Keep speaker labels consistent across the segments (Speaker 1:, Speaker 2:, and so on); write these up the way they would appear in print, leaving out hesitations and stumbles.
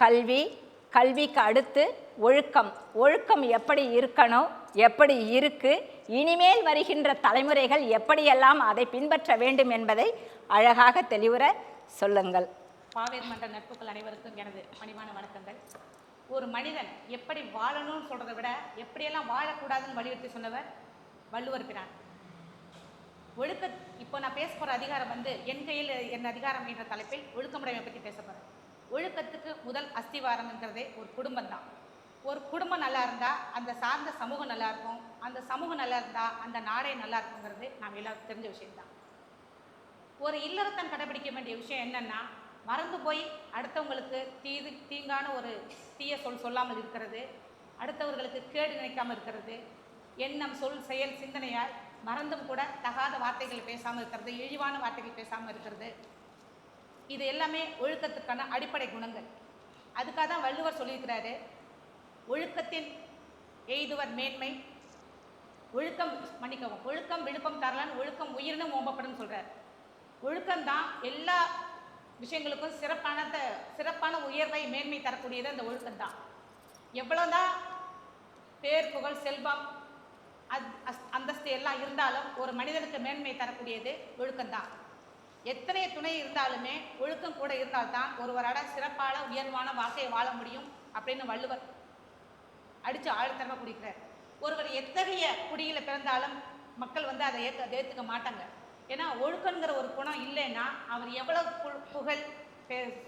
Speaker 1: கல்வி, கல்விக்கு அடுத்து ஒழுக்கம். ஒழுக்கம் எப்படி இருக்கணும், எப்படி இருக்கு, இனிமேல் வருகின்ற தலைமுறைகள் எப்படியெல்லாம் அதை பின்பற்ற வேண்டும் என்பதை அழகாக தெளிவுற சொல்லுங்கள்.
Speaker 2: பாவேர் மன்ற நட்புகள் அனைவருக்கும் எனது பணிவான வணக்கங்கள். ஒரு மனிதன் எப்படி வாழணும்னு சொல்றதை விட எப்படியெல்லாம் வாழக்கூடாதுன்னு வலியுறுத்தி சொன்னவர் வள்ளுவர் பிரான். இப்போ நான் பேச போகிற அதிகாரம் என் கையில் என் அதிகாரம் என்ற தலைப்பில் ஒழுக்கமுடைமை பற்றி பேச போகிறேன். ஒழுக்கத்துக்கு முதல் அஸ்திவாரம்ங்கிறதே ஒரு குடும்பம் தான். ஒரு குடும்பம் நல்லா இருந்தால் அந்த சார்ந்த சமூகம் நல்லா இருக்கும், அந்த சமூகம் நல்லா இருந்தால் அந்த நாடே நல்லா இருக்குங்கிறது நாம் எல்லாருக்கும் தெரிஞ்ச விஷயம்தான். ஒரு இல்லறத்தன் கடைபிடிக்க வேண்டிய விஷயம் என்னென்னா, மறந்து போய் அடுத்தவங்களுக்கு தீங்கான ஒரு தீய சொல்லாமல் இருக்கிறது, அடுத்தவர்களுக்கு கேடு நினைக்காமல் இருக்கிறது, எண்ணம் சொல் செயல் சிந்தனையால் மறந்தும் கூட தகாத வார்த்தைகள் பேசாமல் இருக்கிறது, இழிவான வார்த்தைகள் பேசாமல் இருக்கிறது, இது எல்லாமே ஒழுக்கத்துக்கான அடிப்படை குணங்கள். அதுக்காக தான் வள்ளுவர் சொல்லியிருக்கிறாரு, ஒழுக்கத்தின் எய்துவர் மேன்மை, ஒழுக்கம் விழுப்பம் தரலான்னு ஒழுக்கம் உயிர்னு ஓம்பப்படும் சொல்கிறார். ஒழுக்கம்தான் எல்லா விஷயங்களுக்கும் சிறப்பான உயர்வை மேன்மை தரக்கூடியது அந்த ஒழுக்கம்தான். எவ்வளோதான் பேர் புகழ் செல்வம் அந்தஸ்து எல்லாம் இருந்தாலும் ஒரு மனிதனுக்கு மேன்மை தரக்கூடியது ஒழுக்கம்தான். எத்தனை துணை இருந்தாலுமே ஒழுக்கம் கூட இருந்தால்தான் ஒருவரால் சிறப்பான உயர்வான வாழ்க்கையை வாழ முடியும் அப்படின்னு வள்ளுவர் அடித்து ஆழ்த்தரமாக குடிக்கிறார். ஒருவர் எத்தகைய குடியில் பிறந்தாலும் மக்கள் அதை ஏற்றுக்க மாட்டாங்க. ஏன்னா ஒழுக்கங்கிற ஒரு குணம் இல்லைன்னா அவர் எவ்வளவு புகழ்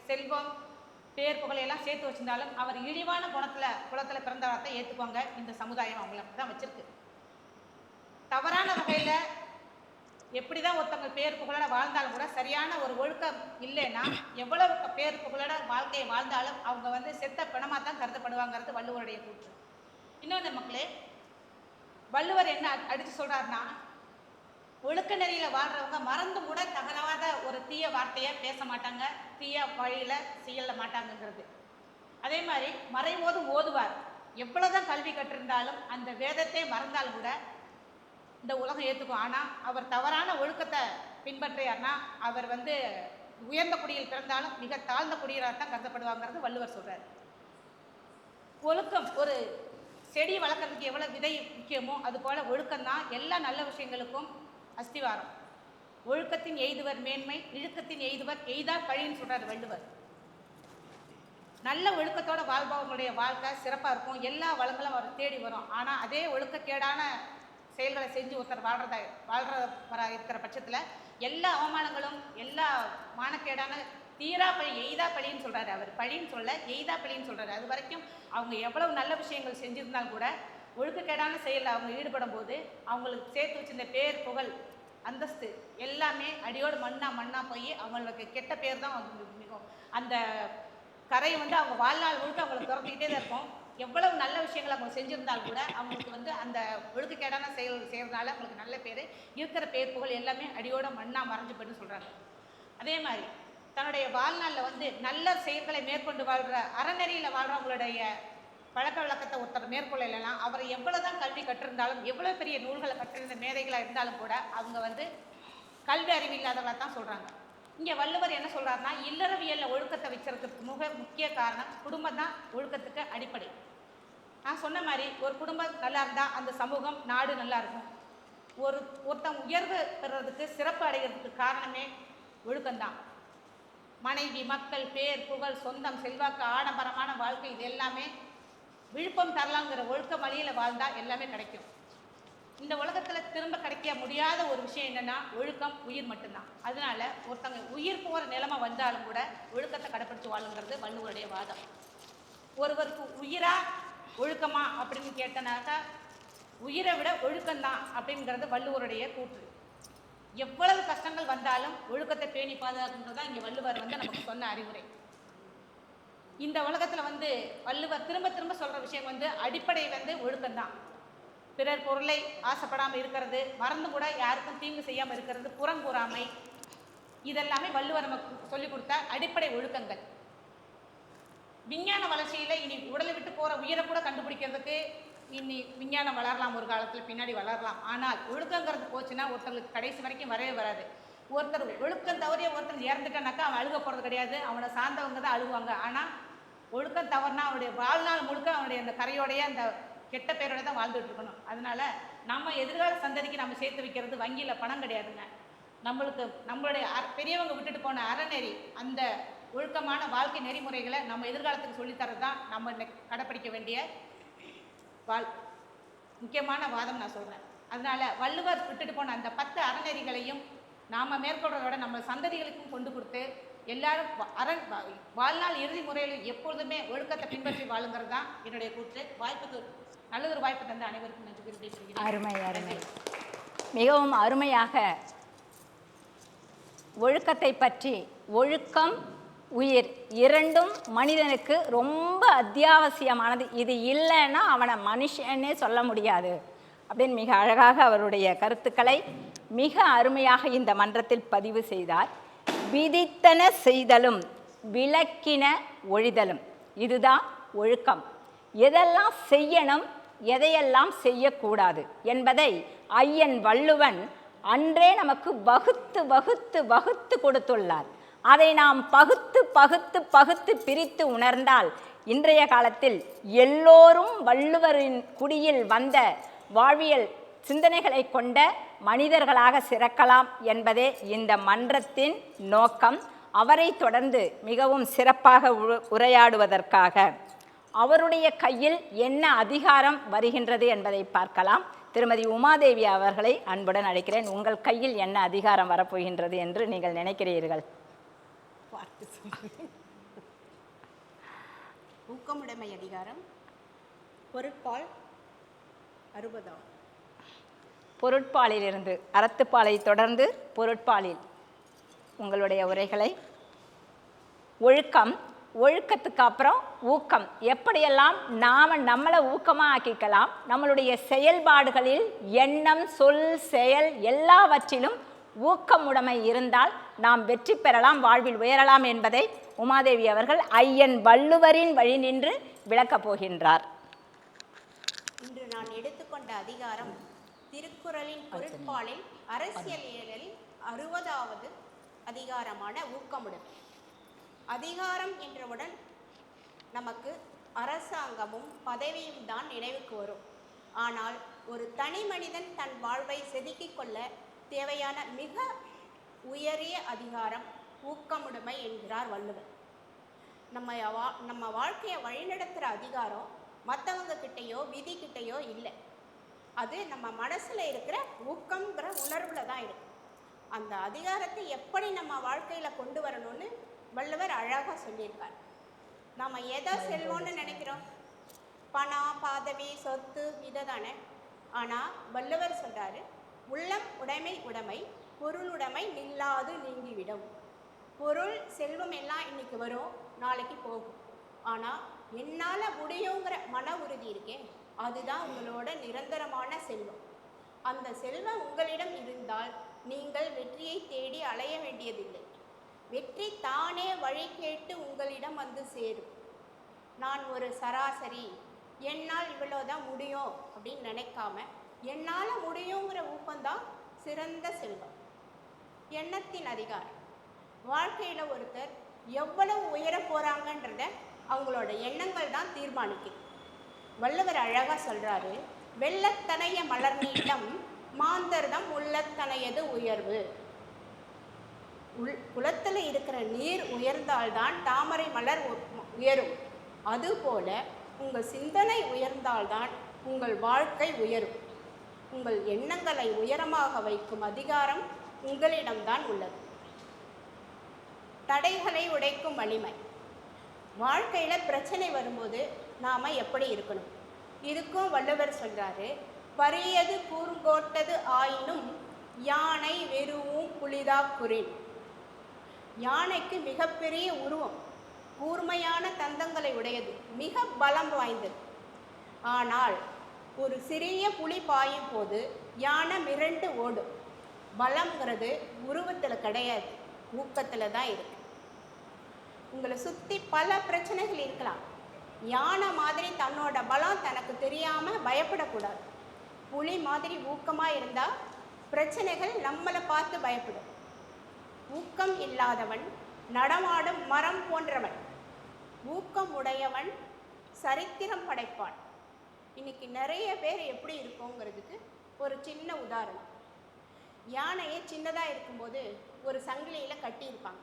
Speaker 2: செல்வம் பேர் புகழையெல்லாம் சேர்த்து வச்சிருந்தாலும் அவர் இழிவான குலத்தில் பிறந்தவரை ஏற்றுக்குவாங்க. இந்த சமுதாயம் அவங்கள தான் வச்சிருக்கு. தவறான வகையில் எப்படி தான் ஒருத்தவங்க பேர் புகழோட வாழ்ந்தாலும் கூட சரியான ஒரு ஒழுக்கம் இல்லைன்னா எவ்வளவு பேர் புகழோட வாழ்க்கையை வாழ்ந்தாலும் அவங்க செத்த பிணமாக தான் கருதப்படுவாங்கிறது வள்ளுவருடைய கூற்று. இன்னொன்று மக்களே, வள்ளுவர் என்ன அடித்து சொல்கிறாருன்னா, ஒழுக்க நெறியில் வாழ்கிறவங்க மறந்து கூட தகராத ஒரு தீய வார்த்தையை பேச மாட்டாங்க, தீய வழியில் செய்யல மாட்டாங்கங்கிறது. அதே மாதிரி மறைவோதும் ஓதுவார். எவ்வளோதான் கல்வி கற்றிருந்தாலும் அந்த வேதத்தை மறந்தாலும் கூட இந்த உலகம் ஏற்றுக்கும். ஆனால் அவர் தவறான ஒழுக்கத்தை பின்பற்றியார்னா அவர் உயர்ந்த குடியில் பிறந்தாலும் மிக தாழ்ந்த குடியராக தான் கருதப்படுவாங்கிறது வள்ளுவர் சொல்கிறார். ஒழுக்கம் ஒரு செடி வளர்க்குறதுக்கு எவ்வளோ விதை முக்கியமோ அதுபோல் ஒழுக்கம்தான் எல்லா நல்ல விஷயங்களுக்கும் அஸ்திவாரம். ஒழுக்கத்தின் எய்துவர் மேன்மை, இழுக்கத்தின் எய்துவர் எய்தா கழின்னு சொல்கிறார் வள்ளுவர். நல்ல ஒழுக்கத்தோட வாழ்பவங்களுடைய வாழ்க்கை சிறப்பாக இருக்கும், எல்லா வளங்களும் அவர் தேடி வரும். ஆனால் அதே ஒழுக்கக்கேடான செயல்களை செஞ்சு ஒருத்தர் வாழ்கிறவராக இருக்கிற பட்சத்தில் எல்லா அவமானங்களும் எல்லா மானக்கேடான தீரா பழி எய்தா பழின்னு சொல்கிறாரு. அவர் பழின்னு சொல்ல எய்தா பழின்னு சொல்கிறாரு. அது வரைக்கும் அவங்க எவ்வளவு நல்ல விஷயங்கள் செஞ்சுருந்தாலும் கூட ஒழுக்கக்கேடான செயலில் அவங்க ஈடுபடும் போது அவங்களுக்கு சேர்த்து வச்சிருந்த பேர் புகழ் அந்தஸ்து எல்லாமே அடியோடு மண்ணா போய் அவங்களுக்கு கெட்ட பேர் தான் மிகும். அந்த கரையை அவங்க வாழ்நாள் முழுக்க அவங்களுக்கு துரத்திக்கிட்டே தான் இருக்கும். எவ்வளவு நல்ல விஷயங்கள் அவங்க செஞ்சுருந்தாலும் கூட அவங்களுக்கு அந்த ஒழுக்கக்கேடான செயல் செய்கிறதுனால அவங்களுக்கு நல்ல பேர் இருக்கிற பேர் புகழ் எல்லாமே அடியோட மண்ணாக மறைஞ்சு போய்னு சொல்கிறாங்க. அதே மாதிரி தன்னுடைய வாழ்நாளில் நல்ல செயல்களை மேற்கொண்டு வாழ்கிற அறநெறியில் வாழ்கிறவங்களுடைய பழக்க வழக்கத்தை ஒருத்தர் மேற்கொள்ளலாம். அவர் எவ்வளோதான் கல்வி கற்றிருந்தாலும் எவ்வளோ பெரிய நூல்களை கற்றிருந்த மேதைகளாக இருந்தாலும் கூட அவங்க கல்வி அறிவு இல்லாதவர்களாக தான் சொல்கிறாங்க. இங்கே வள்ளுவர் என்ன சொல்கிறாருன்னா, இல்லறவியலில் ஒழுக்கத்தை வச்சுறதுக்கு முக்கிய காரணம் குடும்பம் தான் ஒழுக்கத்துக்கு அடிப்படை. நான் சொன்ன மாதிரி ஒரு குடும்பம் நல்லா இருந்தால் அந்த சமூகம் நாடு நல்லா இருக்கும். ஒருத்தன் உயர்வு பெறுறதுக்கு சிறப்பு அடைகிறதுக்கு காரணமே ஒழுக்கம்தான். மனைவி மக்கள் பேர் புகழ் சொந்தம் செல்வாக்கு ஆடம்பரமான வாழ்க்கை இது எல்லாமே விழுப்பம் தரலாங்கிற ஒழுக்க வழியில் வாழ்ந்தால் எல்லாமே கிடைக்கும். இந்த உலகத்தில் திரும்ப கிடைக்க முடியாத ஒரு விஷயம் என்னென்னா ஒழுக்கம் உயிர் மட்டும்தான். அதனால ஒருத்தங்க உயிர் போகிற நிலைமை வந்தாலும் கூட ஒழுக்கத்தை கடைப்பிடிச்சு வாழுங்கிறது வள்ளுவருடைய வாதம். ஒருவருக்கு உயிரா ஒழுக்கமா அப்படின்னு கேட்டனாக்கா உயிரை விட ஒழுக்கம்தான் அப்படிங்கிறது வள்ளுவருடைய கூற்று. எவ்வளவு கஷ்டங்கள் வந்தாலும் ஒழுக்கத்தை பேணி பாதுகாக்கின்றது தான் இங்கே வள்ளுவர் நமக்கு சொன்ன அறிவுரை. இந்த உலகத்தில் வள்ளுவர் திரும்ப திரும்ப சொல்கிற விஷயம் அடிப்படை ஒழுக்கம்தான். பிறர் பொருளை ஆசைப்படாமல் இருக்கிறது, மறந்து கூட யாருக்கும் தீங்கு செய்யாமல் இருக்கிறது, புறங்கூறாமை, இதெல்லாமே வள்ளுவர் நமக்கு சொல்லிக் கொடுத்த அடிப்படை ஒழுக்கங்கள். விஞ்ஞான வளர்ச்சியில் இனி உடலை விட்டு போகிற உயிரை கூட கண்டுபிடிக்கிறதுக்கு இனி விஞ்ஞானம் வளரலாம், ஒரு காலத்தில் பின்னாடி வளரலாம். ஆனால் ஒழுக்கங்கிறது போச்சுன்னா ஒருத்தங்களுக்கு கடைசி வரைக்கும் வரவே வராது. ஒருத்தர் ஒழுக்கம் தவறிய ஒருத்தர் இறந்துட்டானாக்கா அவன் அழுக போகிறது கிடையாது, அவனை சார்ந்தவங்க தான் அழுகுவாங்க. ஆனால் ஒழுக்கம் தவறுனா அவனுடைய வாழ்நாள் முழுக்க அவனுடைய அந்த கரையோடைய அந்த கெட்ட பேரோட தான் வாழ்ந்துட்டு இருக்கணும். அதனால நம்ம எதிர்கால சந்ததிக்கு நம்ம சேர்த்து வைக்கிறது வங்கியில் பணம் கிடையாதுங்க. நம்மளுடைய பெரியவங்க விட்டுட்டு போன அறநெறி, அந்த ஒழுக்கமான வாழ்க்கை நெறிமுறைகளை நம்ம எதிர்காலத்துக்கு சொல்லித்தரது தான் நம்ம கடைப்பிடிக்க வேண்டிய முக்கியமான வாதம் நான் சொல்கிறேன். அதனால வள்ளுவர் விட்டுட்டு போன அந்த 10 அறநெறிகளையும் நாம் மேற்கொள்றதோட நம்ம சந்ததிகளுக்கும் கொண்டு கொடுத்து எல்லாரும் வாழ்நாள் இறுதி முறையில் எப்பொழுதுமே ஒழுக்கத்தை பின்பற்றி வாழுங்கிறது தான் என்னுடைய கூற்று. வாய்ப்புக்கு நல்லதொரு வாய்ப்பு தந்த அனைவருக்கும் நன்றி தெரிவிக்கிறேன்.
Speaker 1: அருமை அருமை, மிகவும் அருமையாக ஒழுக்கத்தை பற்றி, ஒழுக்கம் உயிர் இரண்டும் மனிதனுக்கு ரொம்ப அத்தியாவசியமானது, இது இல்லைன்னா அவனை மனுஷனே சொல்ல முடியாது அப்படின்னு மிக அழகாக அவருடைய கருத்துக்களை மிக அருமையாக இந்த மன்றத்தில் பதிவு செய்தார். விதித்தன செய்தலும் விளக்கின ஒழிதலும், இதுதான் ஒழுக்கம். எதெல்லாம் செய்யணும், எதையெல்லாம் செய்யக்கூடாது என்பதை ஐயன் வள்ளுவன் அன்றே நமக்கு வகுத்து வகுத்து வகுத்து கொடுத்துள்ளார். அதை நாம் பகுத்து பகுத்து பகுத்து பிரித்து உணர்ந்தால் இன்றைய காலத்தில் எல்லோரும் வள்ளுவரின் குடியில் வந்த வாழ்வியல் சிந்தனைகளை கொண்ட மனிதர்களாக சிறக்கலாம் என்பதே இந்த மன்றத்தின் நோக்கம். அவரை தொடர்ந்து மிகவும் சிறப்பாக உரையாடுவதற்காக அவருடைய கையில் என்ன அதிகாரம் வருகின்றது என்பதை பார்க்கலாம். திருமதி உமாதேவி அவர்களை அன்புடன் அழைக்கிறேன். உங்கள் கையில் என்ன அதிகாரம் வரப்போகின்றது என்று நீங்கள் நினைக்கிறீர்கள்?
Speaker 3: ஊக்கமுடைமை அதிகாரம், பொருட்பால் 60.
Speaker 1: பொருட்பாலிலிருந்து அறத்துப்பாலை தொடர்ந்து பொருட்பாலில் உங்களுடைய உரைகளை. ஒழுக்கம், ஒழுக்கத்துக்கு அப்புறம் ஊக்கம். எப்படியெல்லாம் நாம் நம்மளை ஊக்கமாக ஆக்கிக்கலாம், நம்மளுடைய செயல்பாடுகளில் எண்ணம், சொல், செயல் எல்லாவற்றிலும் ஊக்கமுடைமை இருந்தால் நாம் வெற்றி பெறலாம், வாழ்வில் உயரலாம் என்பதை உமாதேவி அவர்கள் ஐயன் வள்ளுவரின் வழி நின்று விளக்கப் போகின்றார்.
Speaker 3: இன்று நான் எடுத்துக்கொண்ட அதிகாரம் திருக்குறளின் பொருட்பாலில் அரசியலியலில் 60வது அதிகாரமான ஊக்கமுடைமை. அதிகாரம் என்றவுடன் நமக்கு அரசாங்கமும் பதவியும் தான் நினைவுக்கு வரும். ஆனால் ஒரு தனி மனிதன் தன் வாழ்வை செதுக்கிக் கொள்ள தேவையான மிக உயரிய அதிகாரம் ஊக்கமுடைமை என்கிறார் வள்ளுவர். நம்ம வாழ்க்கையை வழிநடத்துகிற அதிகாரம் மற்றவங்க கிட்டேயோ விதி கிட்டேயோ இல்லை, அது நம்ம மனசில் இருக்கிற ஊக்கங்கிற உணர்வில் தான் இருக்கு. அந்த அதிகாரத்தை எப்படி நம்ம வாழ்க்கையில் கொண்டு வரணும்னு வள்ளுவர் அழகாக சொல்லியிருக்கார். நம்ம எதை செல்வோன்னு நினைக்கிறோம், பணம், பதவி, சொத்து, இதை தானே. ஆனால் வள்ளுவர் சொல்கிறாரு, உள்ளம் உடைமை பொருளுடைமை நில்லாது நீங்கிவிடும். பொருள் செல்வம் எல்லாம் இன்னைக்கு வரும், நாளைக்கு போகும். ஆனால் என்னால் முடியுங்கிற மன உறுதி இருக்கே, அதுதான் உங்களோட நிரந்தரமான செல்வம். அந்த செல்வம் உங்களிடம் இருந்தால் நீங்கள் வெற்றியை தேடி அலைய வேண்டியதில்லை. வெற்றி தானே வழி கேட்டு உங்களிடம் வந்து சேரும். நான் ஒரு சராசரி, என்னால் இவ்வளோதான் முடியும் அப்படின்னு நினைக்காம என்னால் முடியுங்கிற ஊக்கம்தான் சிறந்த செல்வம். எண்ணத்தின் அதிகாரம். வாழ்க்கையில் ஒருத்தர் எவ்வளவு உயர போகிறாங்கன்றத அவங்களோட எண்ணங்கள் தான் தீர்மானிக்கும். வள்ளுவர் அழகாக சொல்கிறாரு, வெள்ளத்தனைய மலர் நீட்டம் மாந்தர்தம் உள்ளத்தனையது உயர்வு. குளத்தில் இருக்கிற நீர் உயர்ந்தால்தான் தாமரை மலர் உயரும். அதுபோல உங்கள் சிந்தனை உயர்ந்தால்தான் உங்கள் வாழ்க்கை உயரும். உங்கள் எண்ணங்களை உயரமாக வைக்கும் அதிகாரம் உங்களிடம்தான் உள்ளது. தடைகளை உடைக்கும் வலிமை. வாழ்க்கையில் பிரச்சனை வரும்போது நாம் எப்படி இருக்கணும், இதுக்கும் வள்ளுவர் சொல்கிறாரு, பரியது கூர்ங்கோட்டது ஆயினும் யானை வெறுவும் புலிதா குறின். யானைக்கு மிகப்பெரிய உருவம், கூர்மையான தந்தங்களை உடையது, மிக பலம் வாய்ந்தது. ஆனால் ஒரு சிறிய புலி பாயும் போது யானை மிரண்டு ஓடும். பலம்ங்கிறது உருவத்தில் கிடையாது, ஊக்கத்தில் தான் இருக்கு. உங்களை சுற்றி பல பிரச்சனைகள் இருக்கலாம். யானை மாதிரி தன்னோட பலம் தனக்கு தெரியாமல் பயப்படக்கூடாது. புலி மாதிரி ஊக்கமாக இருந்தால் பிரச்சனைகள் நம்மளை பார்த்து பயப்படும். ஊக்கம் இல்லாதவன் நடமாடும் மரம் போன்றவன். ஊக்கம் உடையவன் சரித்திரம் படைப்பான். இன்னைக்கு நிறைய பேர் எப்படி இருக்கோங்கிறதுக்கு ஒரு சின்ன உதாரணம். யானையை சின்னதாக இருக்கும்போது ஒரு சங்கிலியில் கட்டியிருப்பாங்க.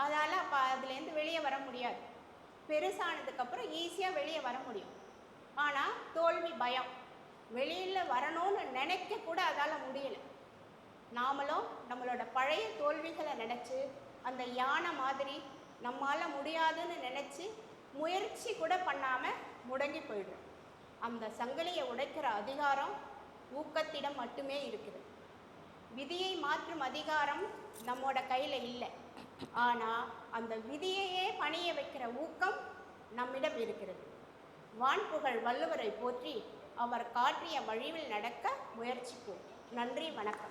Speaker 3: அதால் அப்போ அதுலேருந்து வெளியே வர முடியாது. பெருசானதுக்கப்புறம் ஈஸியாக வெளியே வர முடியும். ஆனால் தோல்வி பயம், வெளியில் வரணும்னு நினைக்க கூட அதால் முடியலை. நாமளும் நம்மளோட பழைய தோல்விகளை நினச்சி அந்த யானை மாதிரி நம்மால் முடியாதுன்னு நினச்சி முயற்சி கூட பண்ணாமல் முடங்கி போயிடுறோம். அந்த சங்கிலியை உடைக்கிற அதிகாரம் ஊக்கத்திடம் மட்டுமே இருக்குது. விதியை மாற்றும் அதிகாரம் நம்மோட கையில் இல்லை. ஆனால் அந்த விதியையே பணிய வைக்கிற ஊக்கம் நம்மிடம் இருக்கிறது. வான்புகழ் வள்ளுவரை போற்றி அவர் காட்டிய வழியில் நடக்க முயற்சிப்போம். நன்றி, வணக்கம்.